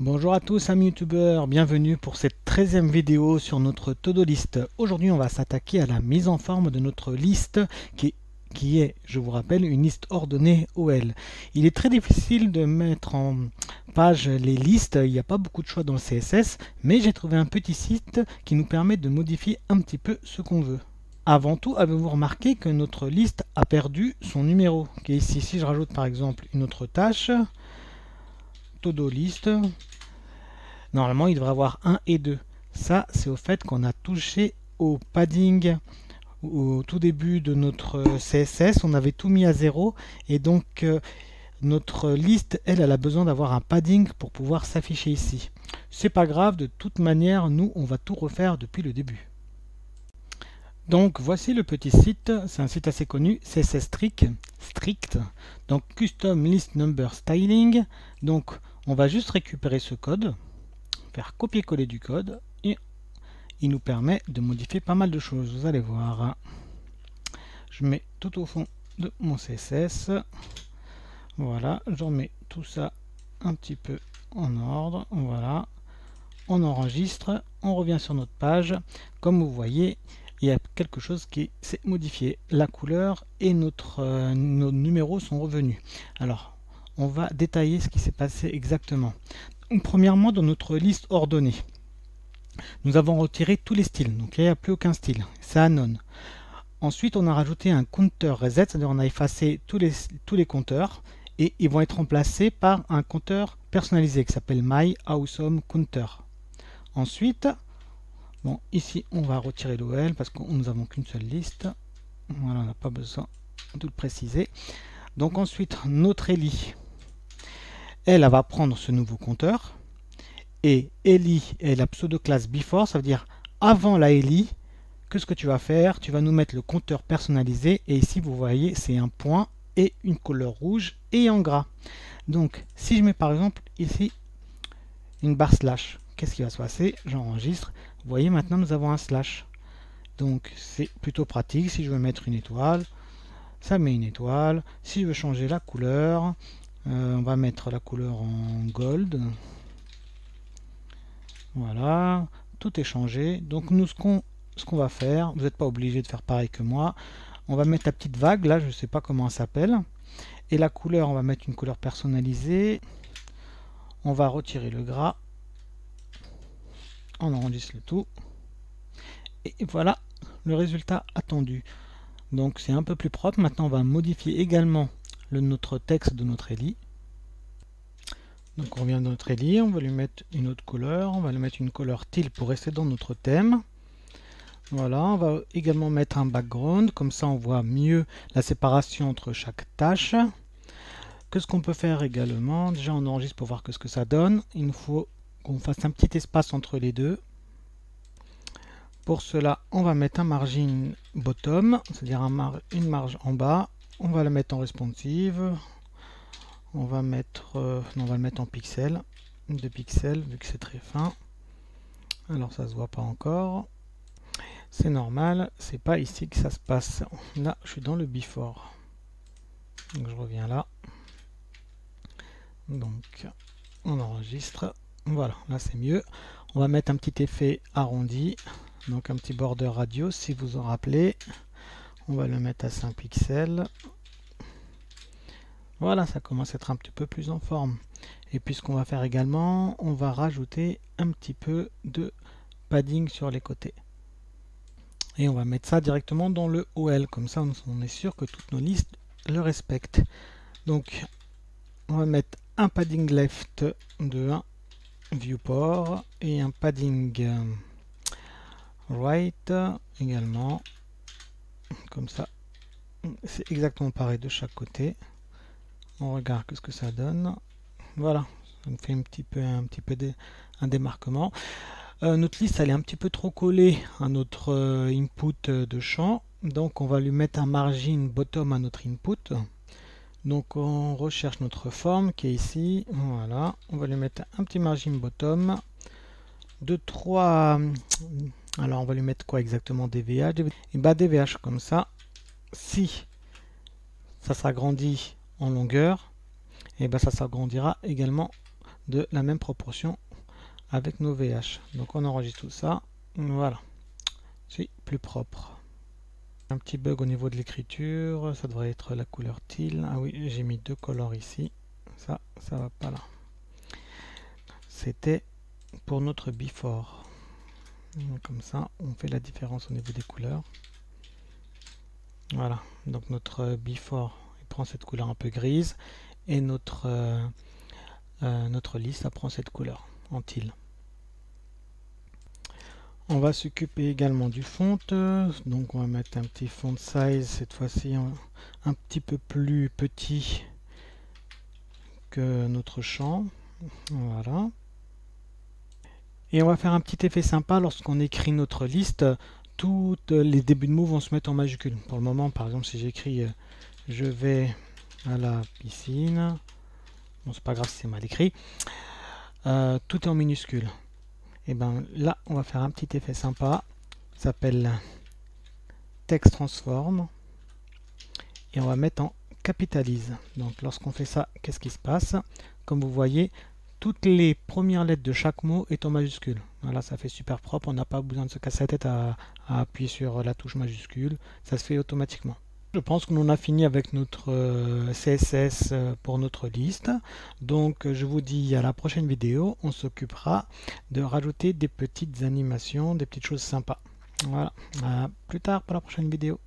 Bonjour à tous amis youtubeurs, bienvenue pour cette 13e vidéo sur notre to-do list. Aujourd'hui on va s'attaquer à la mise en forme de notre liste qui est, je vous rappelle, une liste ordonnée OL. Il est très difficile de mettre en page les listes, il n'y a pas beaucoup de choix dans le CSS, mais j'ai trouvé un petit site qui nous permet de modifier un petit peu ce qu'on veut. Avant tout, avez-vous remarqué que notre liste a perdu son numéro, qui est ici. Si je rajoute par exemple une autre tâche, to-do list, normalement, il devrait avoir 1 et 2. Ça, c'est au fait qu'on a touché au padding au tout début de notre CSS. On avait tout mis à 0. Et donc, notre liste, elle a besoin d'avoir un padding pour pouvoir s'afficher ici. C'est pas grave, de toute manière, nous, on va tout refaire depuis le début. Donc, voici le petit site. C'est un site assez connu, CSS Strict. Donc, Custom List Number Styling. Donc, on va juste récupérer ce code, faire copier-coller du code et il nous permet de modifier pas mal de choses. Vous allez voir. Je mets tout au fond de mon CSS. Voilà, je remets tout ça un petit peu en ordre. Voilà, on enregistre, on revient sur notre page. Comme vous voyez, il y a quelque chose qui s'est modifié. La couleur et nos numéros sont revenus. Alors, on va détailler ce qui s'est passé exactement. Premièrement, dans notre liste ordonnée, nous avons retiré tous les styles, donc il n'y a plus aucun style, c'est à none. Ensuite, on a rajouté un compteur reset, c'est-à-dire on a effacé tous les compteurs et ils vont être remplacés par un compteur personnalisé qui s'appelle myAwesomeCounter. Ensuite, bon, ici on va retirer l'OL parce que nous n'avons qu'une seule liste. Voilà, on n'a pas besoin de le préciser. Donc ensuite, notre Ellie, elle va prendre ce nouveau compteur. Et Ellie est la pseudo-classe before, ça veut dire avant la Ellie. Que ce que tu vas faire, tu vas nous mettre le compteur personnalisé. Et ici, vous voyez, c'est un point et une couleur rouge et en gras. Donc, si je mets par exemple ici une barre slash, qu'est-ce qui va se passer? J'enregistre. Vous voyez, maintenant, nous avons un slash. Donc, c'est plutôt pratique. Si je veux mettre une étoile, ça met une étoile. Si je veux changer la couleur, on va mettre la couleur en gold. Voilà, tout est changé. Donc nous, ce qu'on va faire, vous n'êtes pas obligé de faire pareil que moi. On va mettre la petite vague, là, je ne sais pas comment elle s'appelle. Et la couleur, on va mettre une couleur personnalisée. On va retirer le gras. On enregistre le tout. Et voilà le résultat attendu. Donc c'est un peu plus propre. Maintenant, on va modifier également notre texte de notre Ellie. Donc on revient dans notre Ellie, on va lui mettre une autre couleur, on va lui mettre une couleur teal pour rester dans notre thème. Voilà, on va également mettre un background, comme ça on voit mieux la séparation entre chaque tâche. Qu'est-ce qu'on peut faire également? Déjà on enregistre pour voir ce que ça donne. Il nous faut qu'on fasse un petit espace entre les deux. Pour cela, on va mettre un margin bottom, c'est-à-dire une marge en bas. On va la mettre en responsive. On va mettre, on va le mettre en pixels, 2 pixels vu que c'est très fin. Alors ça se voit pas encore. C'est normal, c'est pas ici que ça se passe. Là, je suis dans le before. Donc je reviens là. Donc on enregistre. Voilà, là c'est mieux. On va mettre un petit effet arrondi, donc un petit border radius si vous en rappelez. On va le mettre à 5 pixels. Voilà, ça commence à être un petit peu plus en forme. Et puis ce qu'on va faire également, on va rajouter un petit peu de padding sur les côtés. Et on va mettre ça directement dans le OL, comme ça on est sûr que toutes nos listes le respectent. Donc on va mettre un padding left de 1 viewport et un padding right également. Comme ça, c'est exactement pareil de chaque côté. On regarde ce que ça donne. Voilà, ça me fait un petit peu un démarquement. Notre liste elle est un petit peu trop collée à notre input de champ. Donc on va lui mettre un margin bottom à notre input. Donc on recherche notre forme qui est ici. Voilà, on va lui mettre un petit margin bottom de 3. Alors on va lui mettre quoi exactement? DVH. Et bah DVH comme ça. Si ça s'agrandit en longueur, et ben ça s'agrandira également de la même proportion avec nos VH. Donc on enregistre tout ça. Voilà. C'est plus propre. Un petit bug au niveau de l'écriture, ça devrait être la couleur teal. Ah oui, j'ai mis 2 colors ici. Ça va pas là. C'était pour notre before. Comme ça, on fait la différence au niveau des couleurs. Voilà, donc notre before il prend cette couleur un peu grise et notre liste ça prend cette couleur en teal. On va s'occuper également du font, donc on va mettre un petit font size, cette fois-ci un petit peu plus petit que notre champ. Voilà. Et on va faire un petit effet sympa lorsqu'on écrit notre liste. Tous les débuts de mots vont se mettre en majuscule. Pour le moment, par exemple, si j'écris je vais à la piscine, bon, c'est pas grave si c'est mal écrit, tout est en minuscule. Et ben là, on va faire un petit effet sympa. Ça s'appelle Text Transform. Et on va mettre en capitalise. Donc lorsqu'on fait ça, qu'est-ce qui se passe? Comme vous voyez, toutes les premières lettres de chaque mot est en majuscule. Voilà, ça fait super propre. On n'a pas besoin de se casser la tête à appuyer sur la touche majuscule. Ça se fait automatiquement. Je pense que l'on a fini avec notre CSS pour notre liste. Donc je vous dis à la prochaine vidéo. On s'occupera de rajouter des petites animations, des petites choses sympas. Voilà, à plus tard pour la prochaine vidéo.